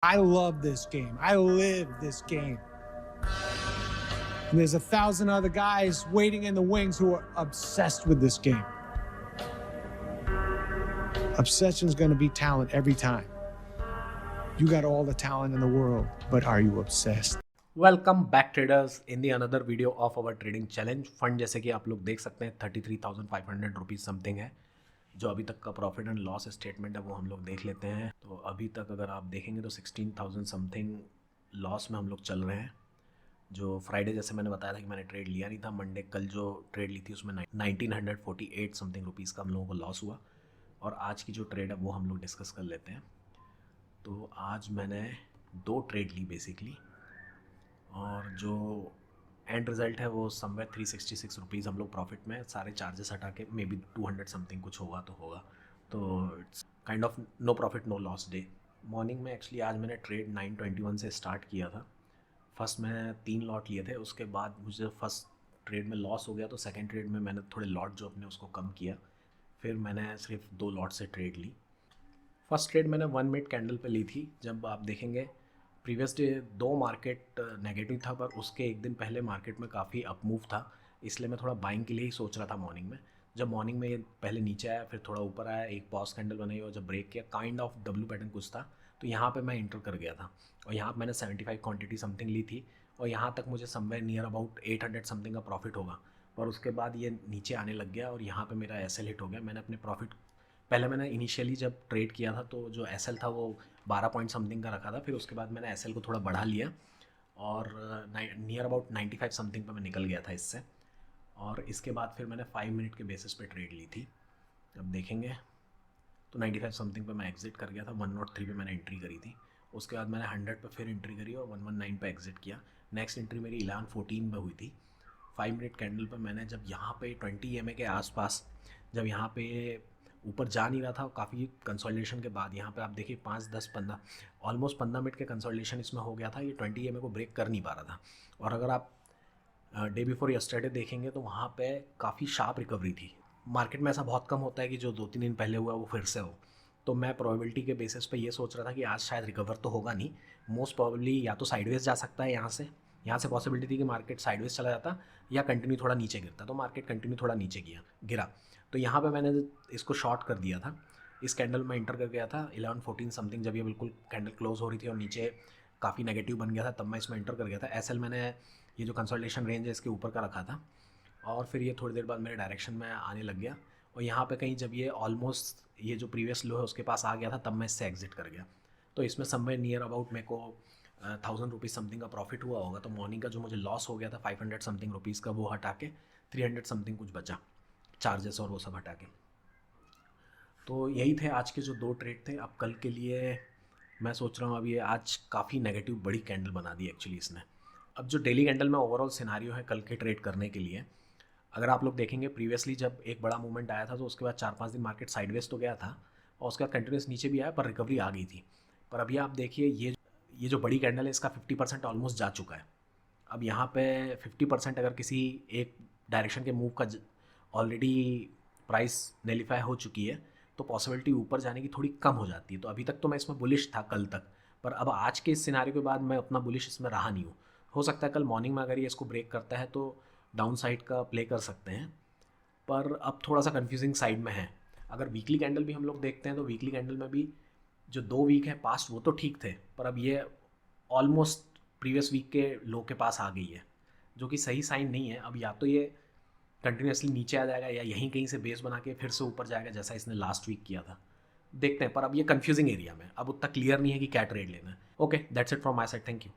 I love this game. I live this game. And there's 1,000 other guys waiting in the wings who are obsessed with this game. Obsession's going to be talent every time. You got all the talent in the world, but are you obsessed? Welcome back traders in the another video of our trading challenge fund. जैसे कि आप लोग देख सकते हैं 33,500 rupees something है जो अभी तक का प्रॉफिट एंड लॉस स्टेटमेंट है, वो हम लोग देख लेते हैं। तो अभी तक अगर आप देखेंगे तो 16,000 समथिंग लॉस में हम लोग चल रहे हैं। जो फ्राइडे जैसे मैंने बताया था कि मैंने ट्रेड लिया नहीं था, मंडे कल जो ट्रेड ली थी उसमें 1948 समथिंग रुपीज़ का हम लोगों को लॉस हुआ। और आज की जो ट्रेड है वो हम लोग डिस्कस कर लेते हैं। तो आज मैंने 2 ट्रेड ली बेसिकली, और जो एंड रिज़ल्ट है वो समवेयर 366 रुपीज़ हम लोग प्रॉफिट में, सारे चार्जेस हटा के मे बी 200 समथिंग कुछ होगा तो होगा। तो it's kind of no profit no loss day. Morning में एक्चुअली आज मैंने ट्रेड 921 से स्टार्ट किया था। फर्स्ट मैं 3 लॉट लिए थे, उसके बाद मुझे फर्स्ट ट्रेड में लॉस हो गया, तो सेकेंड ट्रेड में मैंने थोड़े लॉट जो अपने उसको कम किया, फिर मैंने सिर्फ 2 लॉट से ट्रेड ली। फर्स्ट ट्रेड मैंने 1 मिनट कैंडल पे ली थी। जब आप देखेंगे प्रीवियस डे 2 मार्केट नेगेटिव था, पर उसके एक दिन पहले मार्केट में काफ़ी अप मूव था, इसलिए मैं थोड़ा बाइंग के लिए ही सोच रहा था मॉर्निंग में। जब मॉर्निंग में ये पहले नीचे आया, फिर थोड़ा ऊपर आया, एक पॉज कैंडल बनाई और जब ब्रेक किया काइंड ऑफ डब्ल्यू पैटर्न कुछ था, तो यहाँ पे मैं इंटर कर गया था। और यहाँ पे मैंने 75 क्वांटिटी समथिंग ली थी, और यहाँ तक मुझे समवेयर नियर अबाउट 800 समथिंग का प्रॉफिट होगा। पर उसके बाद ये नीचे आने लग गया और यहाँ पे मेरा एसएल हिट हो गया। मैंने अपने प्रॉफिट पहले मैंने इनिशियली जब ट्रेड किया था तो जो एसएल था वो 12 पॉइंट समथिंग का रखा था, फिर उसके बाद मैंने एसएल को थोड़ा बढ़ा लिया और नियर अबाउट 95 समथिंग पे मैं निकल गया था इससे। और इसके बाद फिर मैंने 5 मिनट के बेसिस पे ट्रेड ली थी। अब देखेंगे तो 95 समथिंग पे मैं एग्जिट कर गया था, 103 पे मैंने एंट्री करी थी। उसके बाद मैंने 100 पे फिर एंट्री करी और 119 पे एग्जिट किया। नेक्स्ट एंट्री मेरी 1114 में हुई थी। 5 मिनट कैंडल पे मैंने जब यहाँ पे 20 EMA के आसपास, जब यहाँ पे ऊपर जा नहीं रहा था, काफ़ी कंसोलिडेशन के बाद यहाँ पे आप देखिए 5, 10, 15 ऑलमोस्ट 15 मिनट के कंसोलिडेशन इसमें हो गया था। ये 20 EMA को ब्रेक कर नहीं पा रहा था। और अगर आप डे बिफोर यस्टरडे देखेंगे तो वहाँ पे काफ़ी शार्प रिकवरी थी। मार्केट में ऐसा बहुत कम होता है कि जो 2-3 दिन पहले हुआ वो फिर से हो। तो मैं प्रोबेबिलिटी के बेसिस पे ये सोच रहा था कि आज शायद रिकवर तो होगा नहीं, मोस्ट प्रोबेबली या तो साइडवेज जा सकता है यहाँ से पॉसिबिलिटी थी कि मार्केट साइडवेज चला जाता या कंटिन्यू थोड़ा नीचे गिरता। तो मार्केट कंटिन्यू थोड़ा नीचे गिरा। तो यहाँ पे मैंने इसको शॉर्ट कर दिया था। इस कैंडल में इंटर कर गया था 11-14 समथिंग, जब ये बिल्कुल कैंडल क्लोज हो रही थी और नीचे काफ़ी नेगेटिव बन गया था, तब मैं इसमें इंटर कर गया था। एसएल मैंने ये जो कंसोलिडेशन रेंज है इसके ऊपर का रखा था, और फिर ये थोड़ी देर बाद मेरे डायरेक्शन में आने लग गया। और यहाँ पे कहीं जब ये ऑलमोस्ट ये जो प्रीवियस लो है उसके पास आ गया था, तब मैं इससे एग्जिट कर गया। तो इसमें समवेयर नियर अबाउट मेरे को 1000 रुपीज़ समथिंग का प्रॉफिट हुआ होगा। तो मॉर्निंग का जो मुझे लॉस हो गया था 500 समथिंग रुपीज़ का, वो हटा के 300 समथिंग कुछ बचा, चार्जेस और वो सब हटा के। तो यही थे आज के जो 2 ट्रेड थे। अब कल के लिए मैं सोच रहा हूँ, अभी आज काफ़ी नेगेटिव बड़ी कैंडल बना दी एक्चुअली इसने। अब जो डेली कैंडल में ओवरऑल सिनारियो है कल के ट्रेड करने के लिए, अगर आप लोग देखेंगे प्रीवियसली जब एक बड़ा मूवमेंट आया था तो उसके बाद 4-5 दिन मार्केट साइडवेज तो गया था और उसके बाद कंटिन्यूस नीचे भी आया, पर रिकवरी आ गई थी। पर अभी आप देखिए ये जो बड़ी कैंडल है इसका 50% ऑलमोस्ट जा चुका है। अब यहाँ पे 50% अगर किसी एक डायरेक्शन के मूव का ऑलरेडी प्राइस नेलीफाई हो चुकी है, तो पॉसिबिलिटी ऊपर जाने की थोड़ी कम हो जाती है। तो अभी तक तो मैं इसमें बुलिश था कल तक, पर अब आज के इस सिनारियो के बाद मैं उतना बुलिश इसमें रहा नहीं हूँ। हो सकता है कल मॉर्निंग में अगर ये इसको ब्रेक करता है तो डाउन साइड का प्ले कर सकते हैं, पर अब थोड़ा सा कन्फ्यूजिंग साइड में है। अगर वीकली कैंडल भी हम लोग देखते हैं तो वीकली कैंडल में भी जो 2 वीक है पास्ट वो तो ठीक थे, पर अब ये ऑलमोस्ट प्रीवियस वीक के लो के पास आ गई है, जो कि सही साइन नहीं है। अब या तो ये कंटिन्यूसली नीचे आ जाएगा या यहीं कहीं से बेस बना के फिर से ऊपर जाएगा जैसा इसने लास्ट वीक किया था। देखते हैं, पर अब ये कंफ्यूजिंग एरिया में अब उतना क्लियर नहीं है कि क्या ट्रेड लेना है। Okay, that's it from my side, thank you.